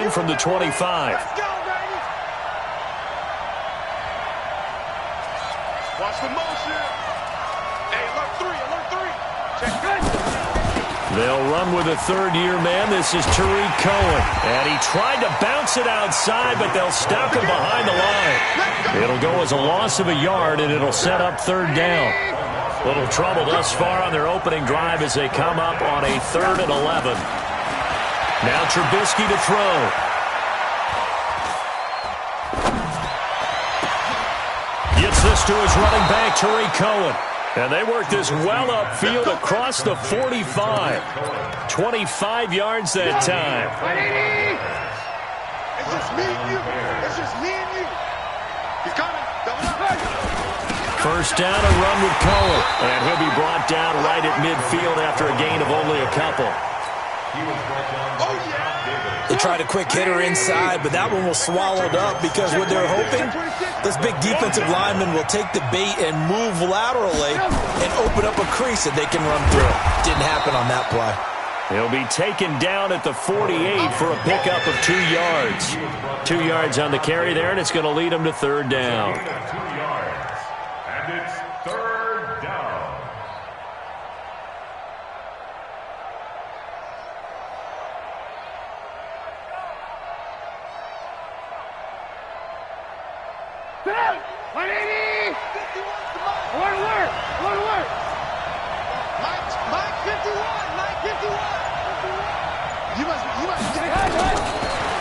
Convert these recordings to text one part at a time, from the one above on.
line from the 25. Watch the motion. Hey, alert three. Check good. They'll run with a third-year man. This is Tariq Cohen. And he tried to bounce it outside, but they'll stop him behind the line. It'll go as a loss of a yard, and it'll set up third down. Little trouble thus far on their opening drive as they come up on a 3rd and 11. Now Trubisky to throw. Gets this to his running back, Tariq Cohen. And they work this well upfield across the 45. 25 yards that time. It's just me and you. It's just me and you. He's coming. Double up. First down, a run with Cohen. And he'll be brought down right at midfield after a gain of only a couple. They tried a quick hitter inside, but that one was swallowed up because what they're hoping, this big defensive lineman will take the bait and move laterally and open up a crease that they can run through. Didn't happen on that play. He'll be taken down at the 48 for a pickup of 2 yards. 2 yards on the carry there, and it's going to lead him to third down. And it's third down.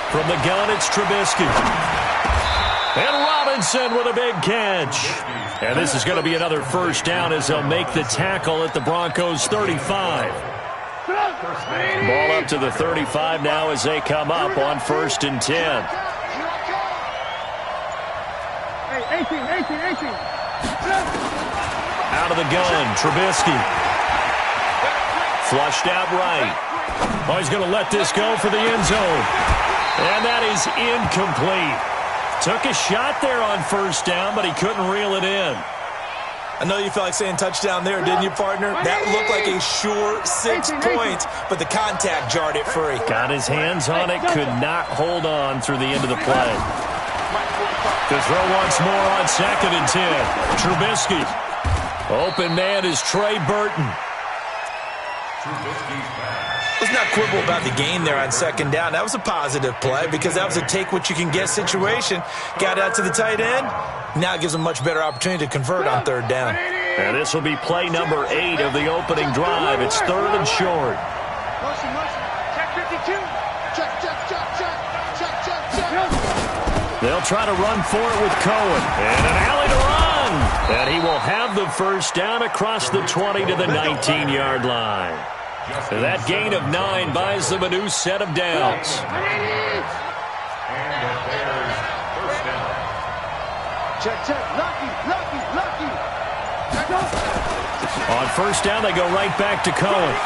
From the gun, it's Trubisky. And Robinson with a big catch. And this is going to be another first down as they'll make the tackle at the Broncos' 35. Ball up to the 35 now as they come up on 1st and 10. 18. Out of the gun, Trubisky. Flushed out right. Oh, he's going to let this go for the end zone. And that is incomplete. Took a shot there on first down, but he couldn't reel it in. I know you felt like saying touchdown there, didn't you, partner? That looked like a sure 6 points, but the contact jarred it free. Got his hands on it, could not hold on through the end of the play. To throw once more on 2nd and 10. Trubisky. Open man is Trey Burton. Let's not quibble about the gain there on 2nd down. That was a positive play because that was a take-what-you-can-get situation. Got out to the tight end. Now it gives them a much better opportunity to convert on 3rd down. And this will be play number 8 of the opening drive. It's 3rd and short. Motion. Check 52. Check. They'll try to run for it with Cohen. And an alley to run. And he will have the first down across the 20 to the 19-yard line. So that gain of 9 buys them a new set of downs. Check. Lucky. On first down, they go right back to Cohen.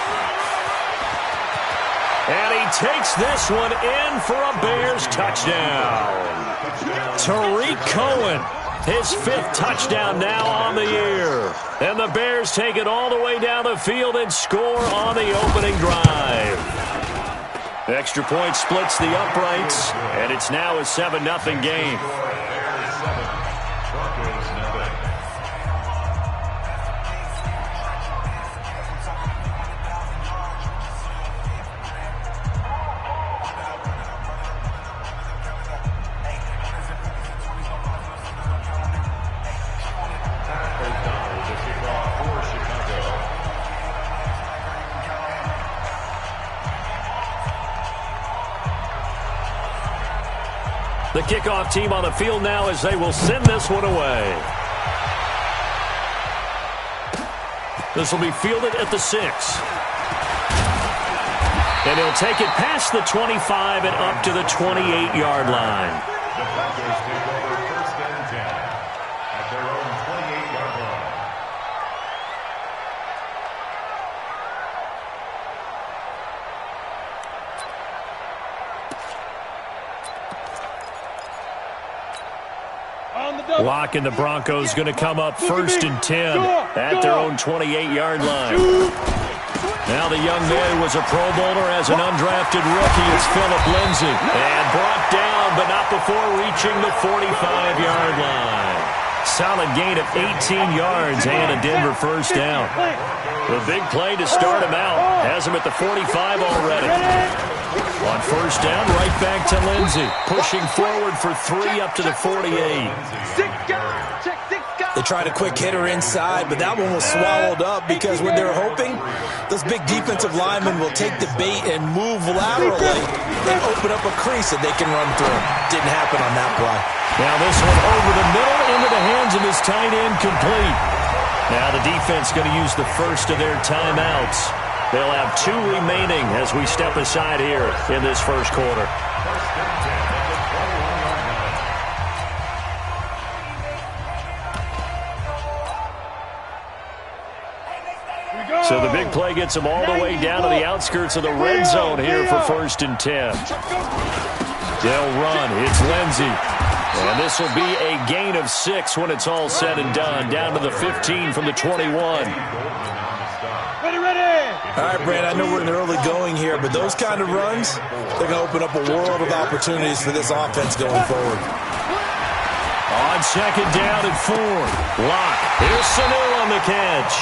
And he takes this one in for a Bears touchdown. Tariq Cohen, his 5th touchdown now on the year. And the Bears take it all the way down the field and score on the opening drive. Extra point splits the uprights, and it's now a 7-0 game. The kickoff team on the field now as they will send this one away. This will be fielded at the 6. And he'll take it past the 25 and up to the 28-yard line. The Broncos take over 1st and 10 at their own 28-yard line. Lock and the Broncos going to come up 1st and 10 at their own 28-yard line. Now the young man was a Pro Bowler as an undrafted rookie. It's Phillip Lindsay. And brought down, but not before reaching the 45-yard line. Solid gain of 18 yards and a Denver first down. The big play to start him out. Has him at the 45 already. On first down, right back to Lindsay. Pushing forward for 3 up to the 48. They tried a quick hitter inside, but that one was swallowed up because what they're hoping, those big defensive linemen will take the bait and move laterally and open up a crease that they can run through. Didn't happen on that play. Now this one over the middle into the hands of his tight end, complete. Now the defense going to use the first of their timeouts. They'll have 2 remaining as we step aside here in this first quarter. So the big play gets them all the way down to the outskirts of the red zone here for 1st and 10. They'll run. It's Lindsay. And this will be a gain of 6 when it's all said and done. Down to the 15 from the 21. All right, Brand, I know we're in the early going here, but those kind of runs, they're going to open up a world of opportunities for this offense going forward. On second down and 4. Lock. Here's Sanu on the catch.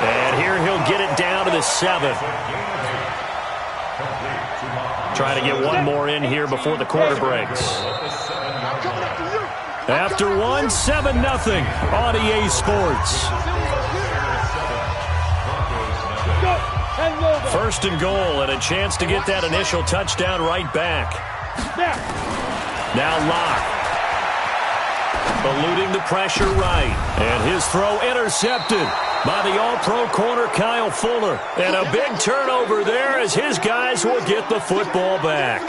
And here he'll get it down to the 7. Trying to get one more in here before the quarter breaks. After 1, 7-0 on EA Sports. 1st and goal and a chance to get that initial touchdown right back. Now Locke. Eluding the pressure right. And his throw intercepted by the all-pro corner Kyle Fuller. And a big turnover there as his guys will get the football back.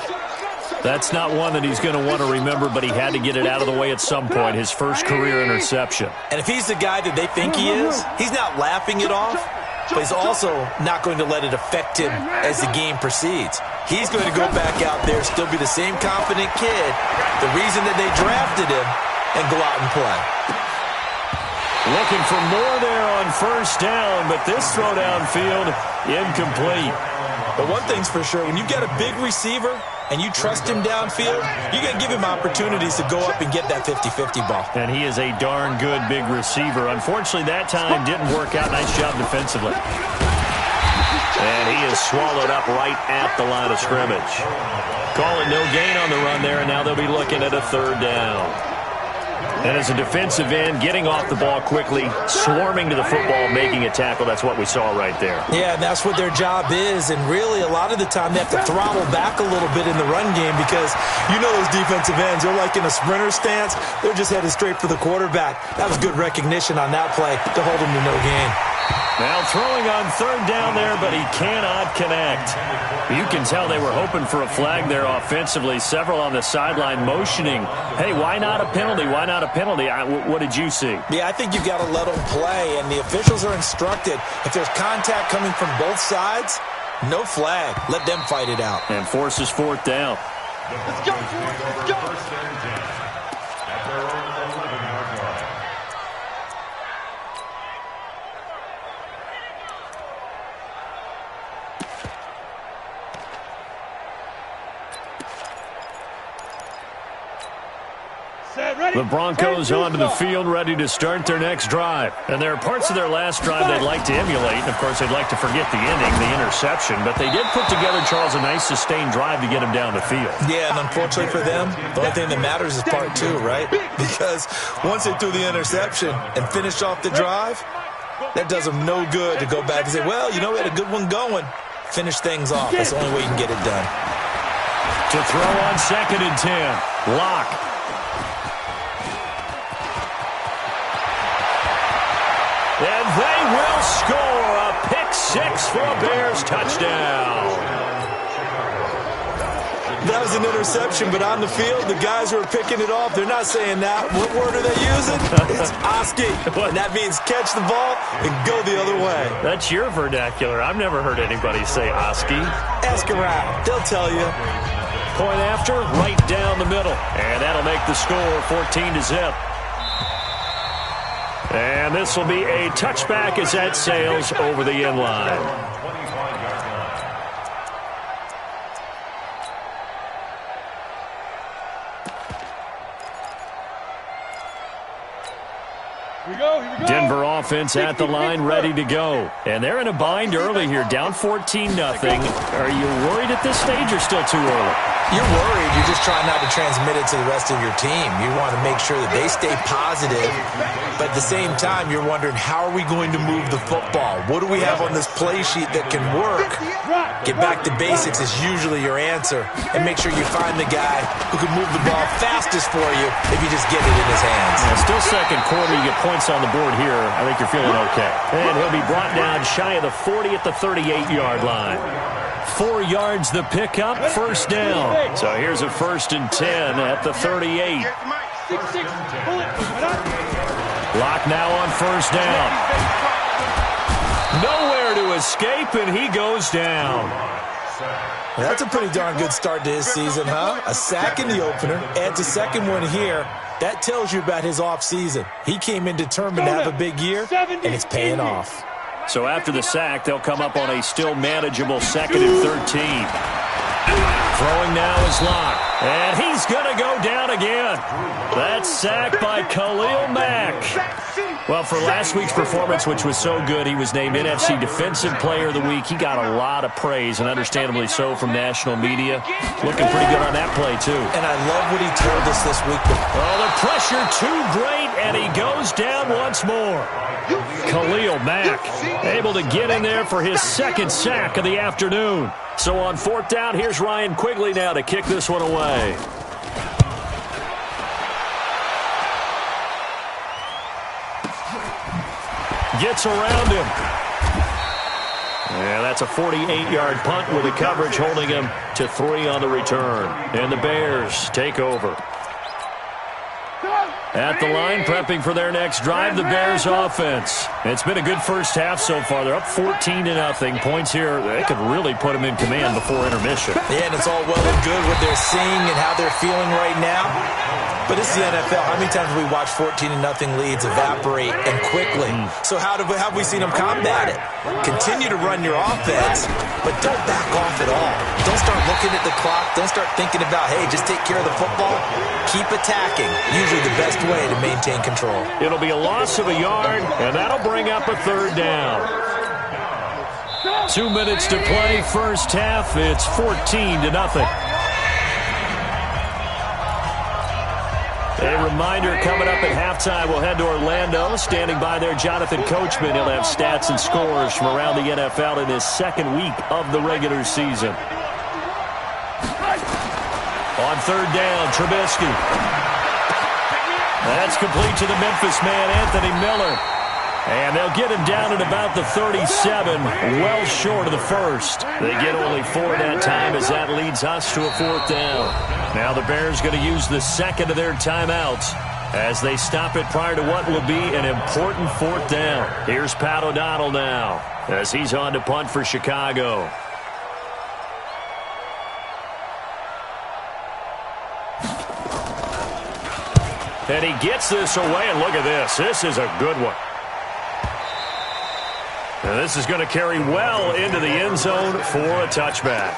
That's not one that he's going to want to remember, but he had to get it out of the way at some point, his first career interception. And if he's the guy that they think he is, he's not laughing it off, but he's also not going to let it affect him as the game proceeds. He's going to go back out there, still be the same confident kid, the reason that they drafted him, and go out and play. Looking for more there on first down, but this throw downfield, incomplete. But one thing's for sure, when you've got a big receiver and you trust him downfield, you're going to give him opportunities to go up and get that 50-50 ball. And he is a darn good big receiver. Unfortunately, that time didn't work out. Nice job defensively. And he is swallowed up right at the line of scrimmage. Calling no gain on the run there, and now they'll be looking at a 3rd down. And as a defensive end, getting off the ball quickly, swarming to the football, making a tackle, that's what we saw right there. Yeah, that's what their job is, and really a lot of the time they have to throttle back a little bit in the run game because you know those defensive ends, they're like in a sprinter stance, they're just headed straight for the quarterback. That was good recognition on that play to hold them to no gain. Now throwing on 3rd down there, but he cannot connect. You can tell they were hoping for a flag there offensively. Several on the sideline motioning, hey, why not a penalty? Why not a penalty? What did you see? Yeah, I think you've got to let them play, and the officials are instructed. If there's contact coming from both sides, no flag. Let them fight it out. And forces 4th down. Let's go. Let's go. First and 10 at their own 11-yard line. The Broncos onto the field, ready to start their next drive. And there are parts of their last drive they'd like to emulate. And, of course, they'd like to forget the ending, the interception. But they did put together, Charles, a nice sustained drive to get them down the field. Yeah, and unfortunately for them, the only thing that matters is part 2, right? Because once they threw the interception and finished off the drive, that does them no good to go back and say, well, you know, we had a good one going. Finish things off. That's the only way you can get it done. To throw on 2nd and 10. Lock. And they will score a pick-6 for a Bears touchdown. That was an interception, but on the field, the guys who are picking it off, they're not saying that. What word are they using? It's Oski. And that means catch the ball and go the other way. That's your vernacular. I've never heard anybody say Oski. Ask around. They'll tell you. Point after, right down the middle. And that'll make the score 14-0. And this will be a touchback as that sails over the end line. Denver offense at the line, ready to go. And they're in a bind early here, down 14-0. Are you worried at this stage or still too early? You're worried. You're just trying not to transmit it to the rest of your team. You want to make sure that they stay positive, but at the same time, you're wondering, how are we going to move the football? What do we have on this play sheet that can work? Get back to basics is usually your answer, and make sure you find the guy who can move the ball fastest for you if you just get it in his hands. Still second quarter, you get points on the board here. I think you're feeling okay. And he'll be brought down shy of the 40 at the 38-yard line. 4 yards the pickup, first down. So here's a 1st and 10 at the 38. Lock now on first down. Nowhere to escape, and he goes down. That's a pretty darn good start to his season, huh? A sack in the opener, adds a second one here. That tells you about his offseason. He came in determined to have a big year, and it's paying off. So after the sack, they'll come up on a still manageable 2nd and 13. Throwing now is Locke. And he's going to go down again. That's sacked by Khalil Mack. Well, for last week's performance, which was so good, he was named NFC Defensive Player of the Week. He got a lot of praise, and understandably so, from national media. Looking pretty good on that play, too. And I love what he told us this week. Oh, the pressure too great, and he goes down once more. Khalil Mack able to get in there for his 2nd sack of the afternoon. So on 4th down, here's Ryan Quigley now to kick this one away. Gets around him. Yeah, that's a 48-yard punt with the coverage holding him to 3 on the return. And the Bears take over. At the line, prepping for their next drive, the Bears offense. It's been a good first half so far. They're up 14-0. Points here, they could really put them in command before intermission. Yeah, and it's all well and good what they're seeing and how they're feeling right now. But it's the NFL. How many times have we watched 14-0 leads evaporate and quickly? So how have we seen them combat it? Continue to run your offense, but don't back off at all. Don't start looking at the clock. Don't start thinking about, hey, just take care of the football. Keep attacking. Usually the best way to maintain control. It'll be a loss of a yard, and that'll bring up a 3rd down. 2 minutes to play, first half. It's 14-0. A reminder, coming up at halftime, we'll head to Orlando. Standing by there, Jonathan Coachman. He'll have stats and scores from around the NFL in his 2nd week of the regular season. On 3rd down, Trubisky. That's complete to the Memphis man, Anthony Miller. And they'll get him down at about the 37, well short of the 1st. They get only 4 that time as that leads us to a 4th down. Now the Bears going to use the 2nd of their timeouts as they stop it prior to what will be an important 4th down. Here's Pat O'Donnell now as he's on to punt for Chicago. And he gets this away, and look at this. This is a good one. And this is going to carry well into the end zone for a touchback.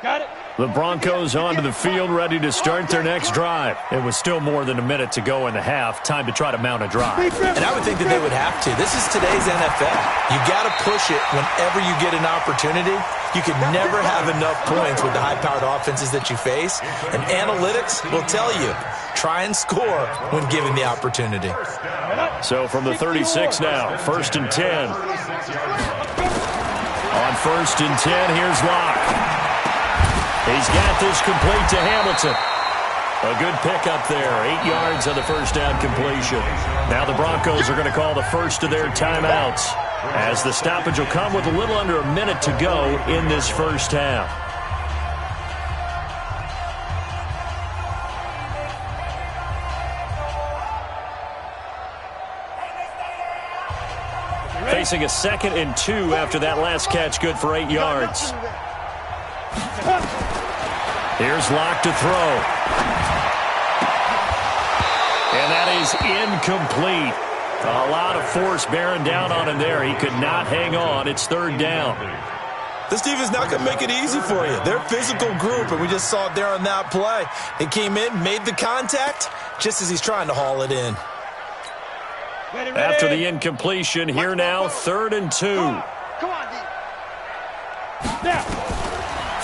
Got it. The Broncos onto the field, ready to start their next drive. It was still more than a minute to go in the half. Time to try to mount a drive. And I would think that they would have to. This is today's NFL. You got to push it whenever you get an opportunity. You can never have enough points with the high-powered offenses that you face. And analytics will tell you, try and score when given the opportunity. So from the 36 now, 1st and 10. On 1st and 10, here's Locke. He's got this complete to Hamilton. A good pickup there. 8 yards on the first down completion. Now the Broncos are going to call the first of their timeouts, as the stoppage will come with a little under a minute to go in this first half. Facing a 2nd and 2 after that last catch, good for 8 yards. Here's Locke to throw. And that is incomplete. A lot of force bearing down on him there. He could not hang on. It's 3rd down. This defense not going to make it easy for you. They're a physical group, and we just saw it there on that play. He came in, made the contact, just as he's trying to haul it in. Ready. After the incompletion, here now, 3rd and 2. Come on, D. Now.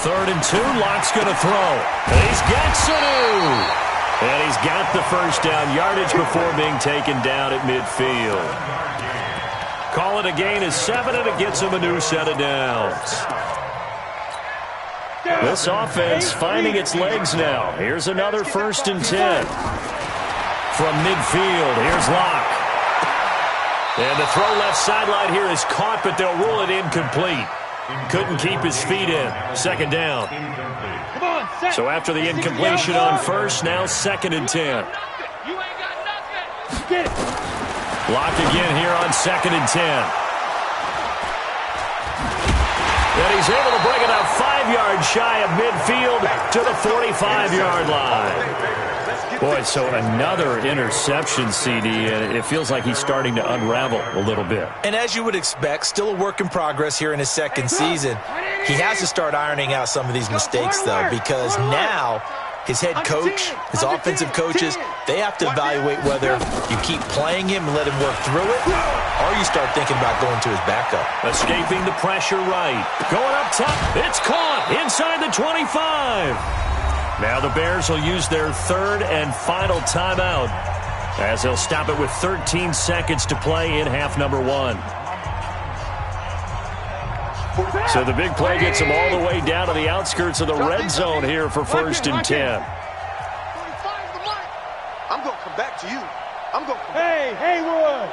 3rd and 2, Locke's going to throw. And he's got Sanu. And he's got the first down yardage before being taken down at midfield. Call it a gain of 7, and it gets him a new set of downs. This offense finding its legs now. Here's another 1st and 10. From midfield, here's Locke. And the throw left sideline here is caught, but they'll rule it incomplete. Couldn't keep his feet in. 2nd down. So after the incompletion on 1st, now 2nd and 10. Get it. Locke again here on 2nd and 10. And he's able to bring it up 5 yards shy of midfield to the 45-yard line. Boy, so another interception, CD, and it feels like he's starting to unravel a little bit. And as you would expect, still a work in progress here in his 2nd season. He has to start ironing out some of these mistakes, though, because now his head coach, his offensive coaches, they have to evaluate whether you keep playing him and let him work through it, or you start thinking about going to his backup. Escaping the pressure right. Going up top. It's caught inside the 25. Now the Bears will use their 3rd and final timeout as they'll stop it with 13 seconds to play in half number 1. So the big play gets them all the way down to the outskirts of the red zone here for 1st and 10. I'm going to come back to you. Hey, Haywood.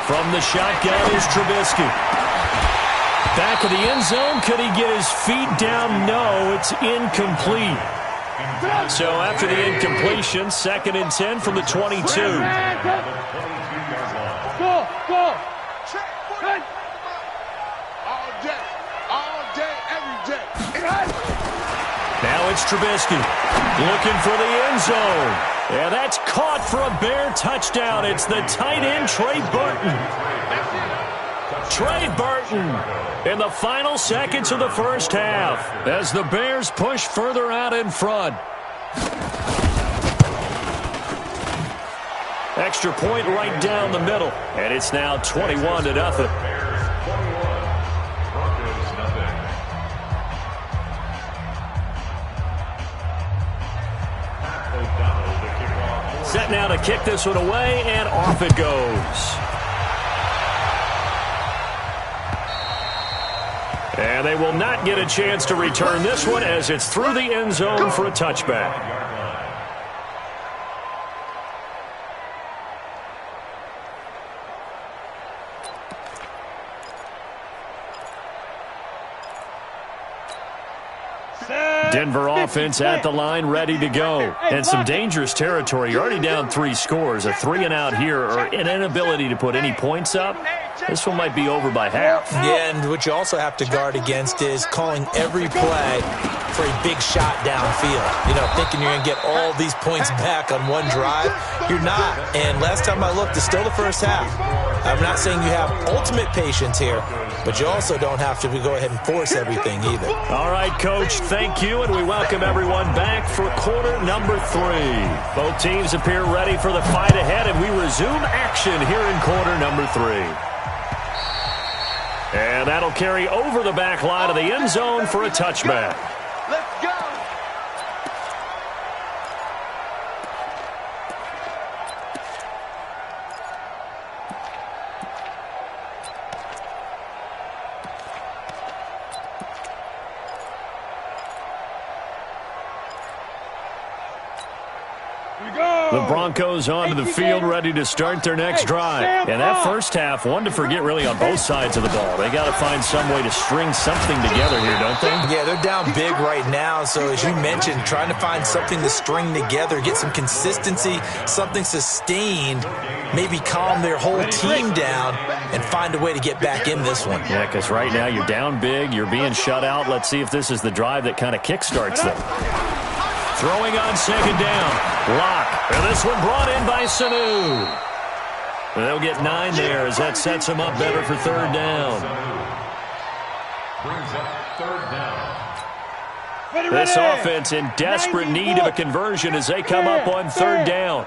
From the shotgun is Trubisky. Back of the end zone. Could he get his feet down? No, it's incomplete. So after the incompletion, 2nd and 10 from the 22. Go. All day, every day. Now it's Trubisky looking for the end zone. Yeah, that's caught for a Bear touchdown. It's the tight end, Trey Burton. Trey Burton in the final seconds of the 1st half as the Bears push further out in front. Extra point right down the middle, and it's now 21-0. Set now to kick this one away, and off it goes. And they will not get a chance to return this one as it's through the end zone for a touchback. Denver offense at the line, ready to go. And some dangerous territory. You're already down 3 scores. A 3-and-out here or an inability to put any points up. This one might be over by half. Yeah, and what you also have to guard against is calling every play for a big shot downfield. You know, thinking you're going to get all these points back on one drive. You're not. And last time I looked, it's still the 1st half. I'm not saying you have ultimate patience here, but you also don't have to go ahead and force everything either. All right, Coach, thank you, and we welcome everyone back for quarter number 3. Both teams appear ready for the fight ahead, and we resume action here in quarter number 3. And that'll carry over the back line of the end zone for a touchback. Let's go. The Broncos onto the field, ready to start their next drive. And that 1st half, one to forget really on both sides of the ball. They got to find some way to string something together here, don't they? Yeah, they're down big right now. So as you mentioned, trying to find something to string together, get some consistency, something sustained, maybe calm their whole team down and find a way to get back in this one. Yeah, because right now you're down big, you're being shut out. Let's see if this is the drive that kind of kickstarts them. Throwing on 2nd down. Locke. And this one brought in by Sanu. They'll get 9 there as that sets them up better for 3rd down. brings up third down. This offense in desperate need of a conversion as they come up on third down.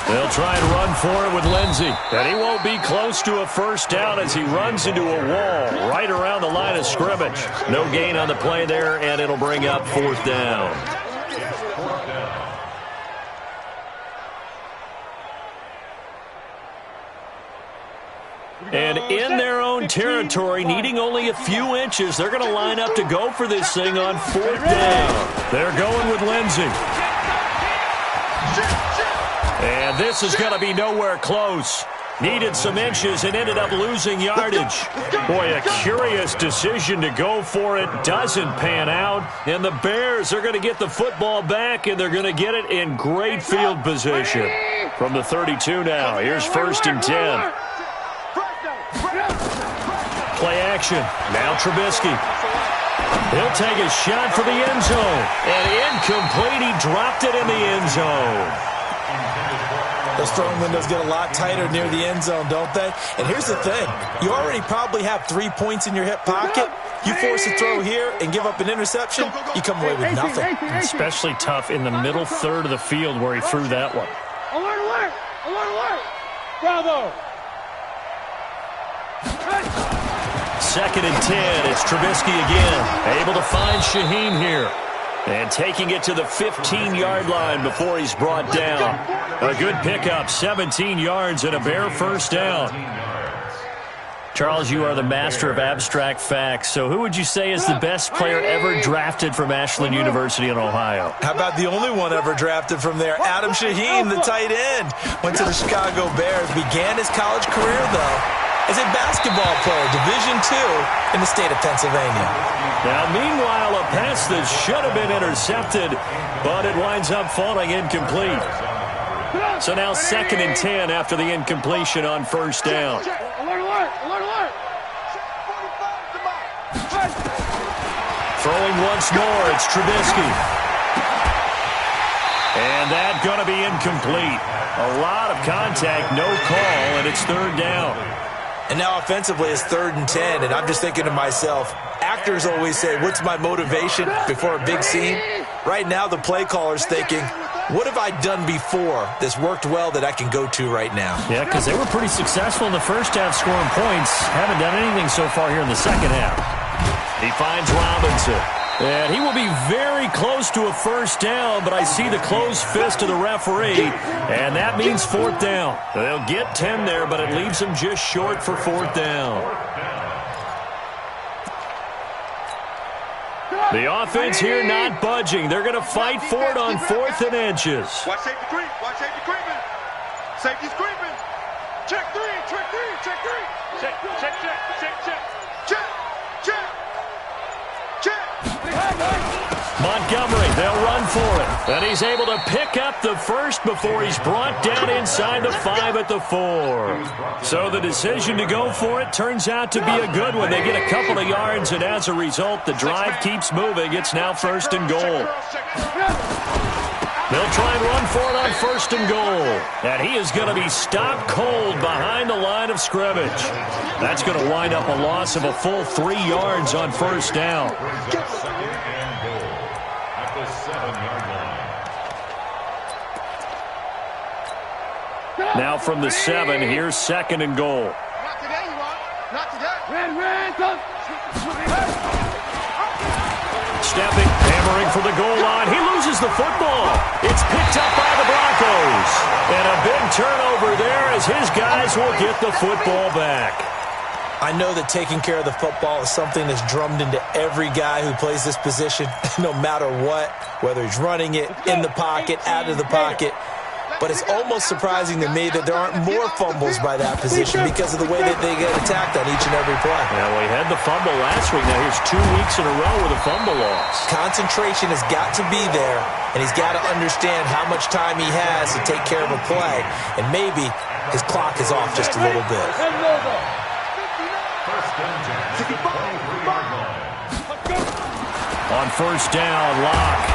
They'll try and run for it with Lindsey. And he won't be close to a first down as he runs into a wall right around the line of scrimmage. No gain on the play there, and it'll bring up fourth down. And in their own territory, needing only a few inches, they're going to line up to go for this thing on fourth down. They're going with Lindsey. And this is going to be nowhere close. Needed some inches and ended up losing yardage. Boy, a curious decision to go for it. Doesn't pan out. And the Bears are going to get the football back, and they're going to get it in great field position. From the 32 now, here's 1st and 10. Play action. Now Trubisky. He'll take a shot for the end zone. And incomplete. He dropped it in the end zone. Those throwing windows get a lot tighter near the end zone, don't they? And here's the thing. You already probably have 3 points in your hip pocket. You force a throw here and give up an interception, you come away with nothing. Especially tough in the middle third of the field where he threw that one. Alert, alert! Alert, alert! Bravo! 2nd and 10. It's Trubisky again. Able to find Shaheen here. And taking it to the 15-yard line before he's brought down. A good pickup, 17 yards and a Bear first down. Charles, you are the master of abstract facts. So who would you say is the best player ever drafted from Ashland University in Ohio? How about the only one ever drafted from there? Adam Shaheen, the tight end. Went to the Chicago Bears. Began his college career, though, as a basketball player, Division II in the state of Pennsylvania. Now, meanwhile, a pass that should have been intercepted, but it winds up falling incomplete. So now 2nd and 10 after the incompletion on first down. Alert, alert! Alert, alert! Throwing once more, it's Trubisky. And that's going to be incomplete. A lot of contact, no call, and it's third down. And now offensively it's 3rd and 10, and I'm just thinking to myself, actors always say, what's my motivation before a big scene? Right now the play caller's thinking, what have I done before that's worked well that I can go to right now? Yeah, because they were pretty successful in the first half scoring points. Haven't done anything so far here in the second half. He finds Robinson. And he will be very close to a first down, but I see the closed fist of the referee, and that means fourth down. They'll get 10 there, but it leaves them just short for fourth down. The offense here not budging. They're going to fight for it on 4th and inches. Watch safety creep. Watch safety creeping. Safety's creeping. Check 3. Check 3. Check 3. Check. Check. Check. Check. Check. Check. Check. Montgomery, they'll run for it. And he's able to pick up the first before he's brought down inside the 5 at the 4. So the decision to go for it turns out to be a good one. They get a couple of yards, and as a result, the drive keeps moving. It's now 1st and goal. They'll try and run for it on 1st and goal. And he is going to be stopped cold behind the line of scrimmage. That's going to wind up a loss of a full 3 yards on first down. Now from the 7, here's 2nd and goal. Not today, you are. Not today. Red, come. Stepping, hammering for the goal line. He loses the football. It's picked up by the Broncos. And a big turnover there as his guys will get the football back. I know that taking care of the football is something that's drummed into every guy who plays this position, no matter what, whether he's running it, in the pocket, out of the pocket. But it's almost surprising to me that there aren't more fumbles by that position because of the way that they get attacked on each and every play. Yeah, well, he had the fumble last week. Now here's 2 weeks in a row with a fumble loss. Concentration has got to be there, and he's got to understand how much time he has to take care of a play. And maybe his clock is off just a little bit. On first down, Locke.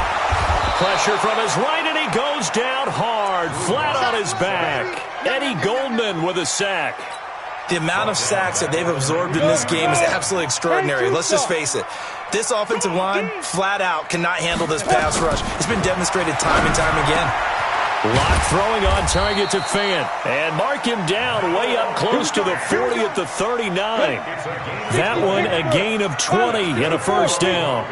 Pressure from his right, and he goes down hard, flat on his back. Eddie Goldman with a sack. The amount of sacks that they've absorbed in this game is absolutely extraordinary. Let's just face it. This offensive line, flat out, cannot handle this pass rush. It's been demonstrated time and time again. Lock throwing on target to Fant. And mark him down way up close to the 40 at the 39. That one a gain of 20 and a first down.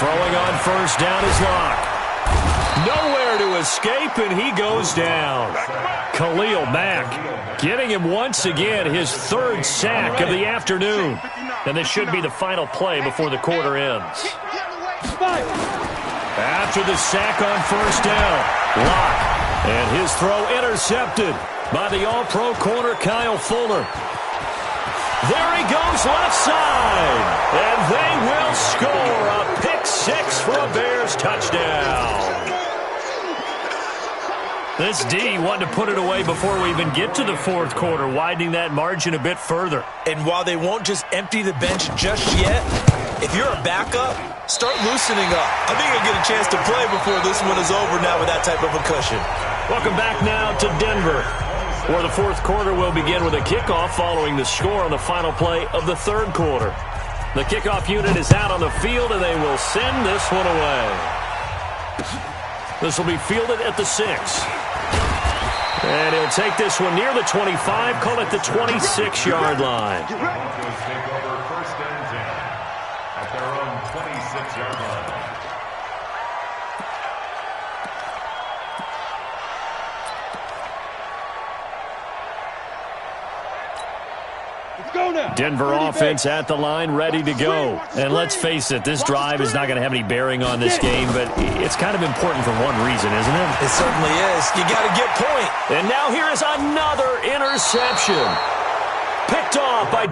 Throwing on first down is Lock. Nowhere to escape, and he goes down. Khalil Mack getting him once again his third sack of the afternoon. And this should be the final play before the quarter ends. After the sack on first down, Lock. And his throw intercepted by the All-Pro corner, Kyle Fuller. There he goes left side. And they will score a pick six for a Bears touchdown. This D wanted to put it away before we even get to the fourth quarter, widening that margin a bit further. And while they won't just empty the bench just yet, if you're a backup, start loosening up. I think you'll get a chance to play before this one is over now with that type of a cushion. Welcome back now to Denver, where the fourth quarter will begin with a kickoff following the score on the final play of the third quarter. The kickoff unit is out on the field, and they will send this one away. This will be fielded at the 6. And he'll take this one near the 25, call it the 26-yard line. Broncos take over first and 10 at their own 26-yard line. Denver offense at the line, ready to go. And let's face it, this drive is not going to have any bearing on this game, but it's kind of important for one reason, isn't it? It certainly is. You got to get point. And now here is another interception. Picked off by